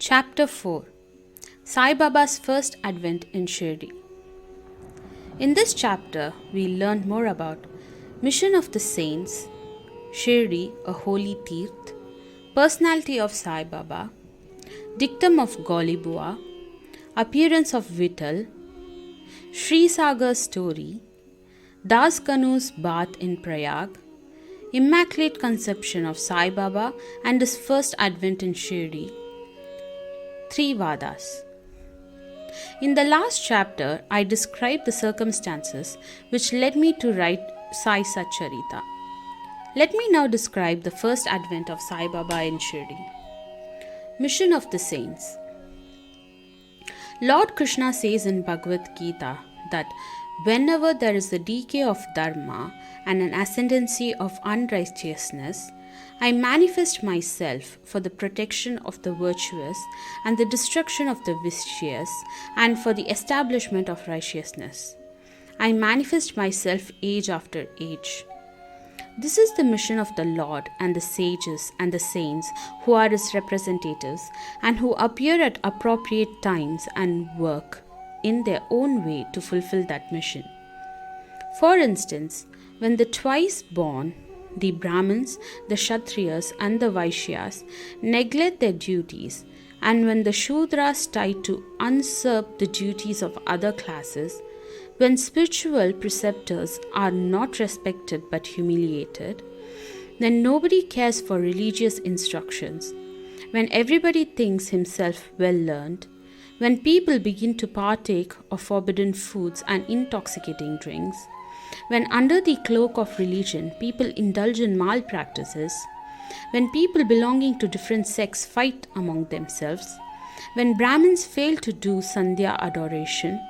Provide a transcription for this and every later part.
Chapter 4 Sai Baba's First Advent in Shirdi. In this chapter, we learn more about Mission of the Saints, Shirdi, a holy Tirth, personality of Sai Baba, dictum of Goulibuva, appearance of Vithal, Kshirsagar's story, Das Ganu's bath in Prayag, immaculate conception of Sai Baba and his first advent in Shirdi, 3 Wadas. In the last chapter, I described the circumstances which led me to write Sai Satcharita. Let me now describe the first advent of Sai Baba in Shirdi. Mission of the Saints. Lord Krishna says in Bhagavad Gita that whenever there is a decay of dharma and an ascendancy of unrighteousness, I manifest myself for the protection of the virtuous and the destruction of the vicious and for the establishment of righteousness. I manifest myself age after age. This is the mission of the Lord and the sages and the saints who are his representatives and who appear at appropriate times and work in their own way to fulfill that mission. For instance, when the twice born, the Brahmins, the Kshatriyas and the Vaishyas neglect their duties, and when the Shudras try to usurp the duties of other classes, when spiritual preceptors are not respected but humiliated, then nobody cares for religious instructions. When everybody thinks himself well learned, when people begin to partake of forbidden foods and intoxicating drinks, when under the cloak of religion people indulge in malpractices, when people belonging to different sects fight among themselves, when Brahmins fail to do Sandhya adoration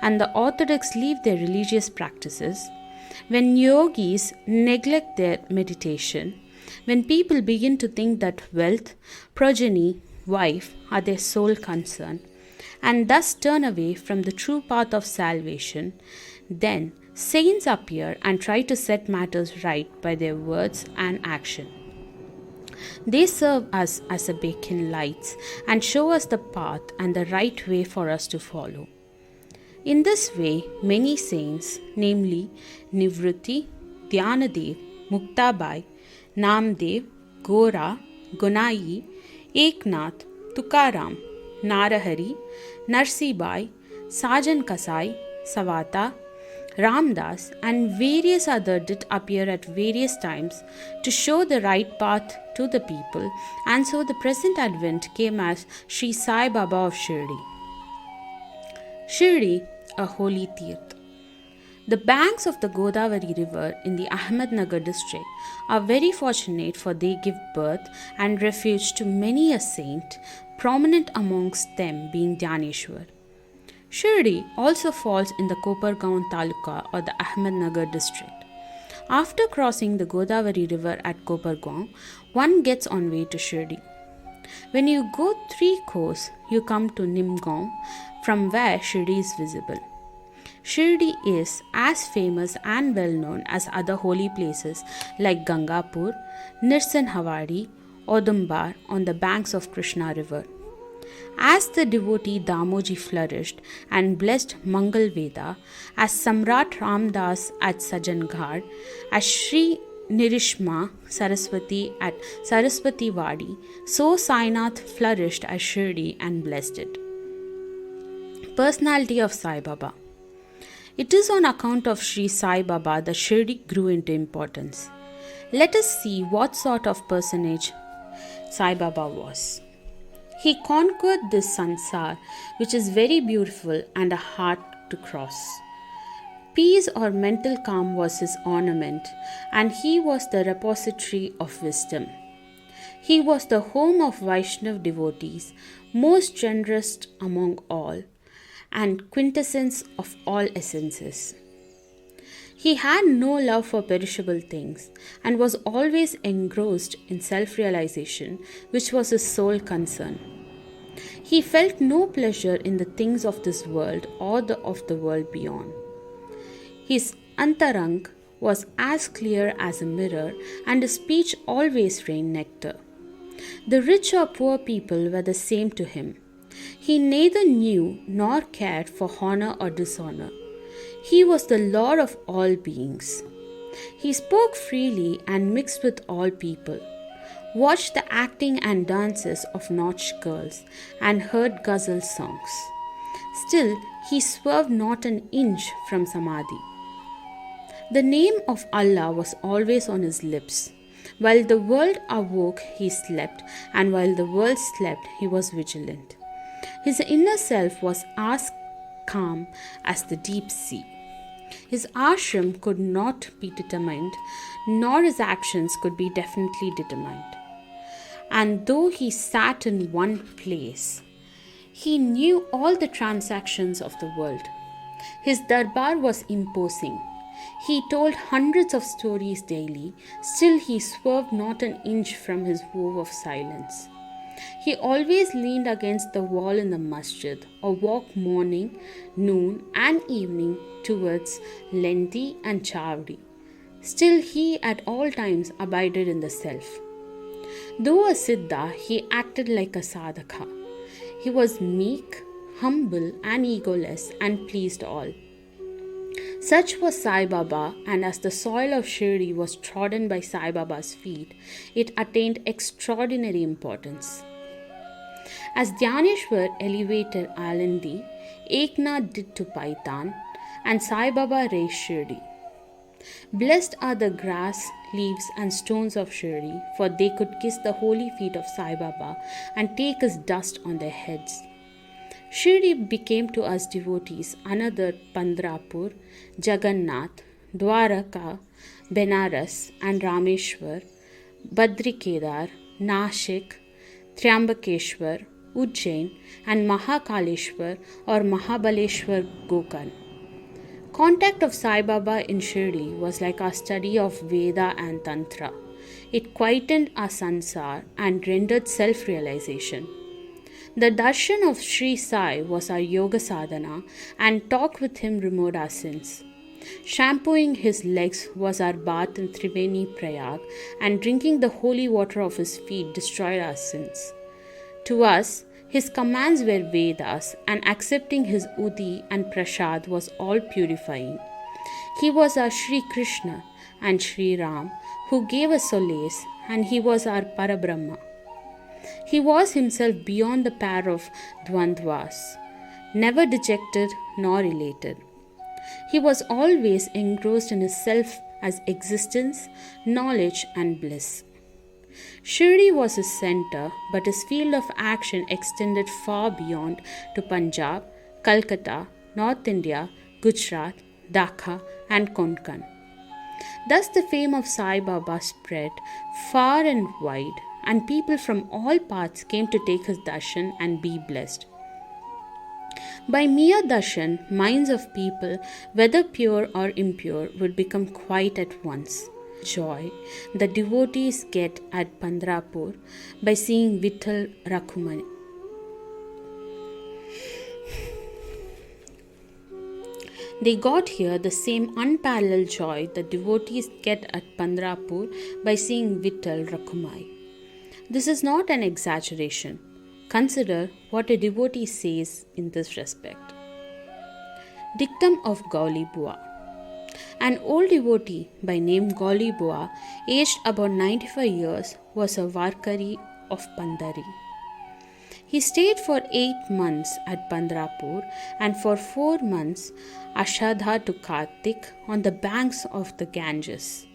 and the Orthodox leave their religious practices, when yogis neglect their meditation, when people begin to think that wealth, progeny, wife are their sole concern, and thus turn away from the true path of salvation, then saints appear and try to set matters right by their words and action. They serve us as a beacon lights and show us the path and the right way for us to follow. In this way, many saints, namely Nivruti, Dhyanadev, Muktabai, Namdev, Gora, Gunai, Eknath, Tukaram, Narahari, Narsibai, Sajan Kasai, Savata, Ramdas and various others did appear at various times to show the right path to the people, and so the present advent came as Sri Sai Baba of Shirdi. Shirdi, a holy Tirth. The banks of the Godavari river in the Ahmednagar district are very fortunate, for they give birth and refuge to many a saint, prominent amongst them being Dhyaneshwar. Shirdi also falls in the Kopargaon Taluka or the Ahmednagar district. After crossing the Godavari river at Kopargaon, one gets on way to Shirdi. When you go 3 kos, you come to Nimgaon, from where Shirdi is visible. Shirdi is as famous and well known as other holy places like Gangapur, Nirsinhawadi, Odumbar on the banks of Krishna river. As the devotee Damoji flourished and blessed Mangal Veda, as Samrat Ramdas at Sajanghat, as Sri Nirishma Saraswati at Saraswati Wadi, so Sainath flourished at Shirdi and blessed it. Personality of Sai Baba. It is on account of Sri Sai Baba that Shirdi grew into importance. Let us see what sort of personage Sai Baba was. He conquered this sansar, which is very beautiful and a hard to cross. Peace or mental calm was his ornament, and he was the repository of wisdom. He was the home of Vaishnav devotees, most generous among all, and quintessence of all essences. He had no love for perishable things and was always engrossed in self-realization, which was his sole concern. He felt no pleasure in the things of this world or of the world beyond. His antarang was as clear as a mirror, and his speech always rained nectar. The rich or poor people were the same to him. He neither knew nor cared for honor or dishonor. He was the Lord of all beings. He spoke freely and mixed with all people, watched the acting and dances of nautch girls, and heard ghazal songs. Still, he swerved not an inch from Samadhi. The name of Allah was always on his lips. While the world awoke, he slept, and while the world slept, he was vigilant. His inner self was as calm as the deep sea. His ashram could not be determined, nor his actions could be definitely determined. And though he sat in one place, he knew all the transactions of the world. His darbar was imposing. He told hundreds of stories daily, still he swerved not an inch from his vow of silence. He always leaned against the wall in the masjid or walked morning, noon and evening towards Lendi and Chavdi. Still he at all times abided in the self. Though a siddha, he acted like a sadhaka. He was meek, humble and egoless and pleased all. Such was Sai Baba, and as the soil of Shirdi was trodden by Sai Baba's feet, it attained extraordinary importance. As Dhyaneshwar elevated Alandi, Eknath did to Paitan, and Sai Baba raised Shirdi. Blessed are the grass, leaves and stones of Shirdi, for they could kiss the holy feet of Sai Baba and take his dust on their heads. Shirdi became to us devotees another Pandrapur, Jagannath, Dwaraka, Benares and Rameshwar, Badrikedar, Nashik, Triambakeshwar, Ujjain and Mahakaleshwar or Mahabaleshwar Gokarn. Contact of Sai Baba in Shirdi was like our study of Veda and Tantra. It quietened our sansar and rendered self-realization. The darshan of Sri Sai was our yoga sadhana, and talk with him removed our sins. Shampooing his legs was our bath in Triveni Prayag, and drinking the holy water of his feet destroyed our sins. To us, his commands were Vedas, and accepting his Udi and Prasad was all purifying. He was our Sri Krishna and Sri Ram, who gave us solace, and he was our Parabrahma. He was himself beyond the pair of Dvandvas, never dejected nor elated. He was always engrossed in his self as existence, knowledge and bliss. Shirdi was his center, but his field of action extended far beyond to Punjab, Calcutta, North India, Gujarat, Dhaka and Konkan. Thus the fame of Sai Baba spread far and wide, and people from all parts came to take his darshan and be blessed. By mere darshan, minds of people, whether pure or impure, would become quiet at once. Joy the devotees get at Pandrapur by seeing Vithal Rakhumani. They got here the same unparalleled joy the devotees get at Pandrapur by seeing Vithal Rakhumai. This is not an exaggeration. Consider what a devotee says in this respect. Dictum of Goulibuva. An old devotee by name Goulibuva, aged about 95 years, was a Varkari of Pandari. He stayed for 8 months at Pandrapur and for 4 months Ashadha to Kartik on the banks of the Ganges.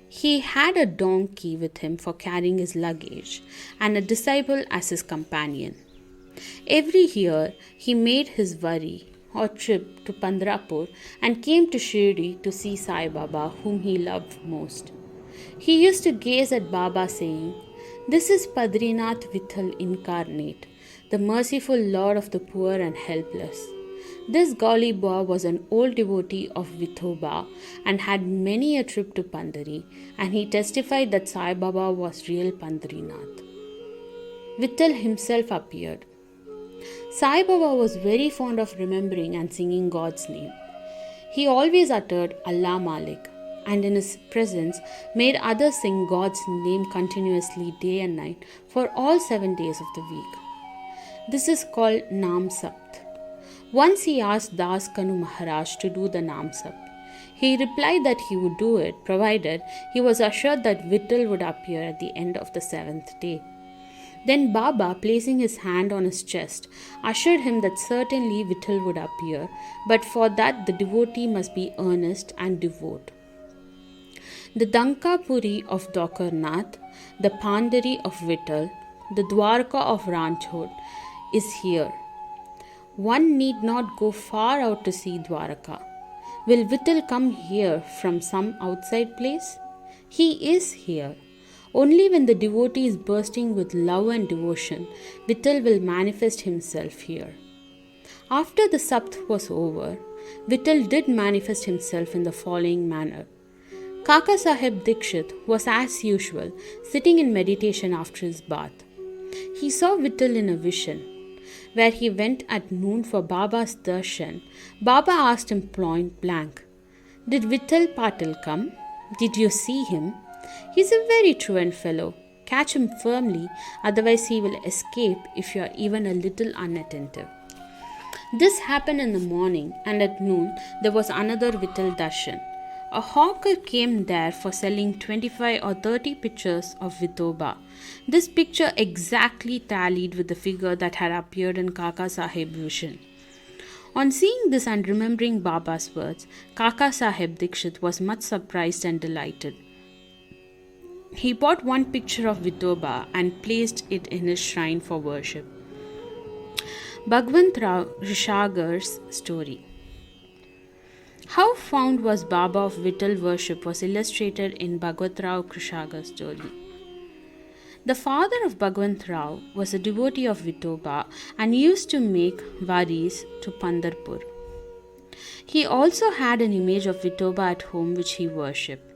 He had a donkey with him for carrying his luggage and a disciple as his companion. Every year he made his vari or trip to Pandrapur and came to Shirdi to see Sai Baba, whom he loved most. He used to gaze at Baba saying, "This is Padrinath Vithal incarnate, the merciful Lord of the poor and helpless." This Goulibuva was an old devotee of Vithoba and had many a trip to Pandari, and he testified that Sai Baba was real Pandrinath. Vithal himself appeared. Sai Baba was very fond of remembering and singing God's name. He always uttered Allah Malik, and in his presence made others sing God's name continuously day and night for all 7 days of the week. This is called Nam Sapt. Once he asked Das Ganu Maharaj to do the Nam Sapt. He replied that he would do it, provided he was assured that Vithal would appear at the end of the 7th day. Then Baba, placing his hand on his chest, assured him that certainly Vithal would appear, but for that the devotee must be earnest and devout. The Dankapuri of Dokarnath, the Pandari of Vithal, the Dwarka of Ranchod is here. One need not go far out to see Dwarka. Will Vithal come here from some outside place? He is here. Only when the devotee is bursting with love and devotion, Vithal will manifest himself here. After the Sapt was over, Vithal did manifest himself in the following manner. Kaka Sahib Dikshit was as usual sitting in meditation after his bath. He saw Vithal in a vision. Where he went at noon for Baba's darshan, Baba asked him point blank, "Did Vithal Patil come? Did you see him? He's a very truant fellow. Catch him firmly, otherwise he will escape if you are even a little unattentive." This happened in the morning, and at noon there was another Vithal darshan. A hawker came there for selling 25 or 30 pictures of Vithoba. This picture exactly tallied with the figure that had appeared in Kaka Sahib's vision. On seeing this and remembering Baba's words, Kaka Sahib Dikshit was much surprised and delighted. He bought one picture of Vithoba and placed it in his shrine for worship. Bhagwant Rao Kshirsagar's story. How fond was Baba of Vithal worship was illustrated in Bhagwant Rao Kshirsagar's story. The father of Bhagwant Rao was a devotee of Vithoba and used to make varis to Pandarpur. He also had an image of Vithoba at home which he worshipped.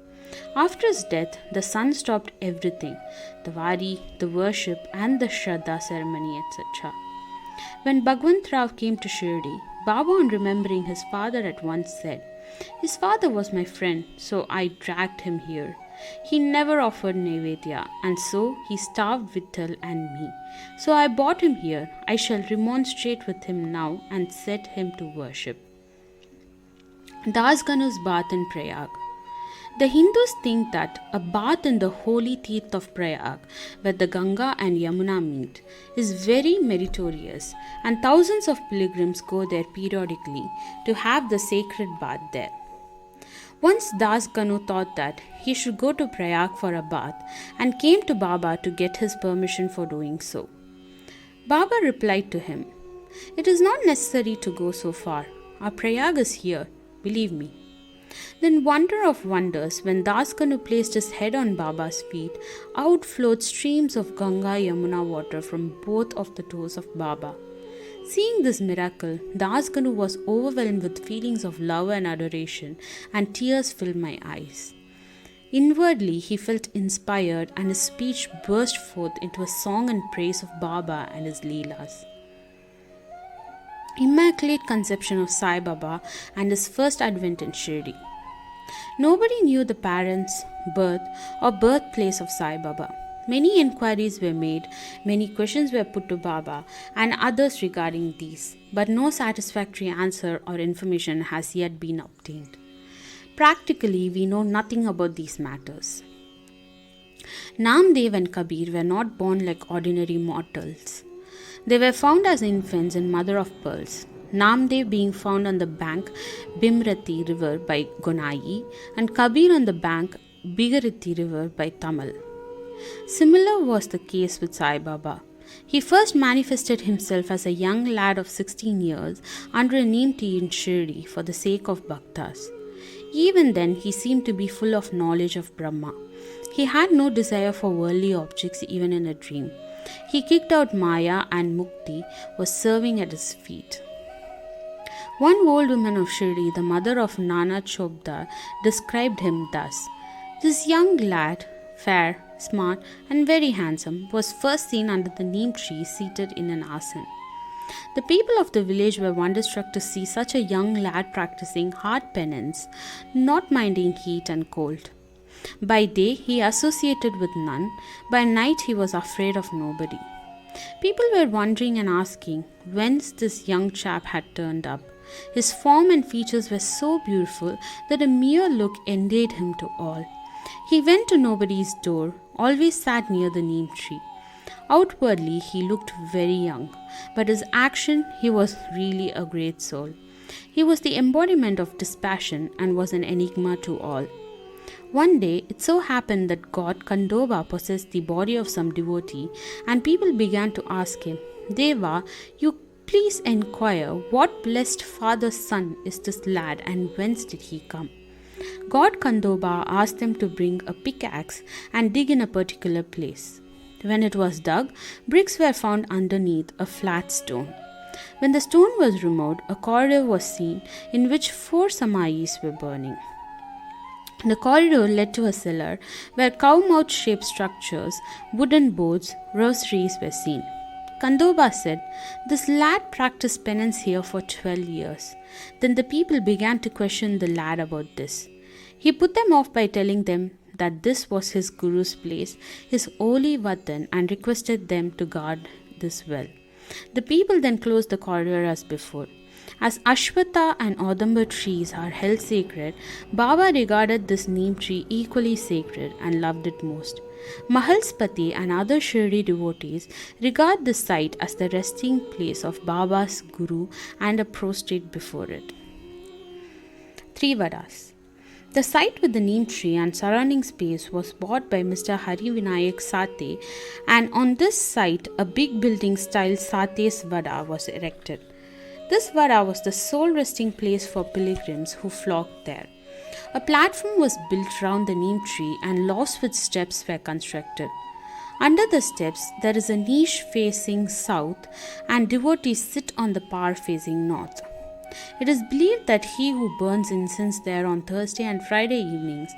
After his death, the son stopped everything, the vari, the worship and the Shraddha ceremony, etc. When Bhagwant Rao came to Shirdi, Baba, on remembering his father, at once said, "His father was my friend, so I dragged him here. He never offered Naivedya, and so he starved Vithal and me. So I brought him here. I shall remonstrate with him now and set him to worship." Das Ganu's bath in Prayag. The Hindus think that a bath in the holy teeth of Prayag, where the Ganga and Yamuna meet, is very meritorious, and thousands of pilgrims go there periodically to have the sacred bath there. Once Das Ganu thought that he should go to Prayag for a bath and came to Baba to get his permission for doing so. Baba replied to him, "It is not necessary to go so far. Our Prayag is here, believe me." Then, wonder of wonders, when Das Ganu placed his head on Baba's feet, out flowed streams of Ganga Yamuna water from both of the toes of Baba. Seeing this miracle, Das Ganu was overwhelmed with feelings of love and adoration, and tears filled my eyes. Inwardly, he felt inspired, and his speech burst forth into a song in praise of Baba and his Leelas. Immaculate conception of Sai Baba and his first advent in Shirdi. Nobody knew the parents, birth, or birthplace of Sai Baba. Many inquiries were made, many questions were put to Baba and others regarding these, but no satisfactory answer or information has yet been obtained. Practically, we know nothing about these matters. Namdev and Kabir were not born like ordinary mortals. They were found as infants in mother of pearls, Namdev being found on the bank Bhimrati river by Gonai and Kabir on the bank Bigarati river by Tamil. Similar was the case with Sai Baba. He first manifested himself as a young lad of 16 years under a neem tree in Shirdi for the sake of bhaktas. Even then, he seemed to be full of knowledge of Brahma. He had no desire for worldly objects even in a dream. He kicked out Maya, and Mukti was serving at his feet. One old woman of Shirdi, the mother of Nana Chopdar, described him thus: "This young lad, fair, smart, and very handsome, was first seen under the neem tree seated in an asan. The people of the village were wonderstruck to see such a young lad practicing hard penance, not minding heat and cold. By day he associated with none, by night he was afraid of nobody. People were wondering and asking whence this young chap had turned up. His form and features were so beautiful that a mere look endeared him to all. He went to nobody's door, always sat near the neem tree. Outwardly he looked very young, but his action he was really a great soul. He was the embodiment of dispassion and was an enigma to all. One day it so happened that god Khandoba possessed the body of some devotee, and people began to ask him, Deva, you please inquire what blessed father's son is this lad and whence did he come? God Khandoba asked them to bring a pickaxe and dig in a particular place. When it was dug, bricks were found underneath a flat stone. When the stone was removed, a corridor was seen in which 4 samayis were burning. The corridor led to a cellar where cow-mouth shaped structures, wooden boards, rosaries were seen. Khandoba said, This lad practiced penance here for 12 years. Then the people began to question the lad about this. He put them off by telling them that this was his guru's place, his holy vatan, and requested them to guard this well. The people then closed the corridor as before. As Ashwatha and Audambar trees are held sacred, Baba regarded this neem tree equally sacred and loved it most. Mahalspati and other Shirdi devotees regard this site as the resting place of Baba's Guru and are prostrate before it. 3 Vadas. The site with the neem tree and surrounding space was bought by Mr. Hari Vinayak Sate, and on this site a big building style Sate's Vada was erected. This Vada was the sole resting place for pilgrims who flocked there. A platform was built round the neem tree and lofts with steps were constructed. Under the steps there is a niche facing south and devotees sit on the par facing north. It is believed that he who burns incense there on Thursday and Friday evenings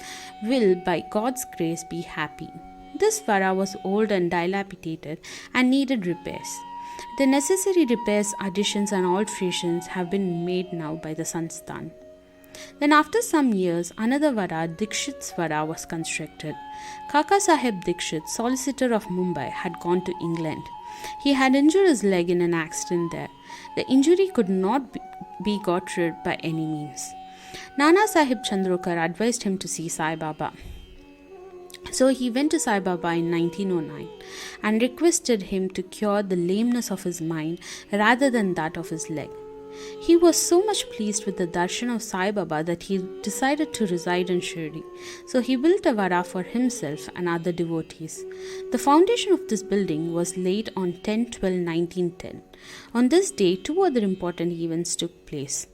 will, by God's grace, be happy. This Vada was old and dilapidated and needed repairs. The necessary repairs, additions and alterations have been made now by the Sansthan. Then after some years, another Vada, Dikshit's Vada, was constructed. Kaka Sahib Dikshit, solicitor of Mumbai, had gone to England. He had injured his leg in an accident there. The injury could not be got rid by any means. Nana Sahib Chandrokar advised him to see Sai Baba. So he went to Sai Baba in 1909 and requested him to cure the lameness of his mind rather than that of his leg. He was so much pleased with the darshan of Sai Baba that he decided to reside in Shirdi. So he built a vada for himself and other devotees. The foundation of this building was laid on 10/12/1910. On this day, 2 other important events took place.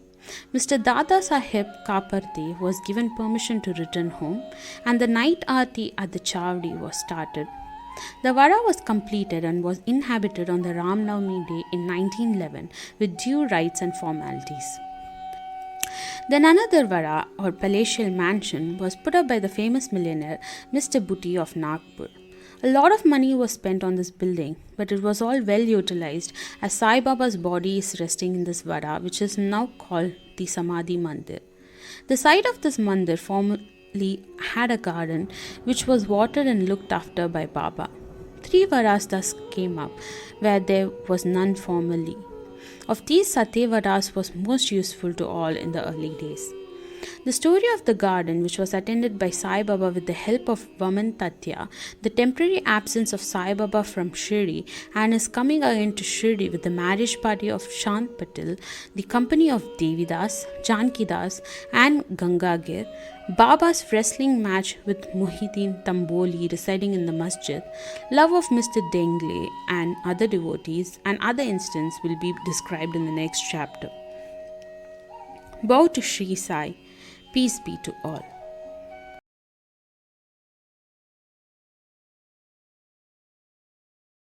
Mr. Dada Sahib Kaparte was given permission to return home, and the night aarti at the Chavdi was started. The Vada was completed and was inhabited on the Ram Navami day in 1911 with due rites and formalities. Then another Vada or palatial mansion was put up by the famous millionaire Mr. Bhutti of Nagpur. A lot of money was spent on this building, but it was all well utilized as Sai Baba's body is resting in this Vada, which is now called the Samadhi Mandir. The site of this mandir formerly had a garden which was watered and looked after by Baba. 3 Vadas thus came up where there was none formerly. Of these, Satya Vadas was most useful to all in the early days. The story of the garden, which was attended by Sai Baba with the help of Vaman Tatya, the temporary absence of Sai Baba from Shirdi and his coming again to Shirdi with the marriage party of Shant Patil, the company of Devidas, Jankidas and Gangagir, Baba's wrestling match with Muhyiddin Tamboli residing in the masjid, love of Mr. Dengle and other devotees and other incidents will be described in the next chapter. Bow to Sri Sai. Peace be to all.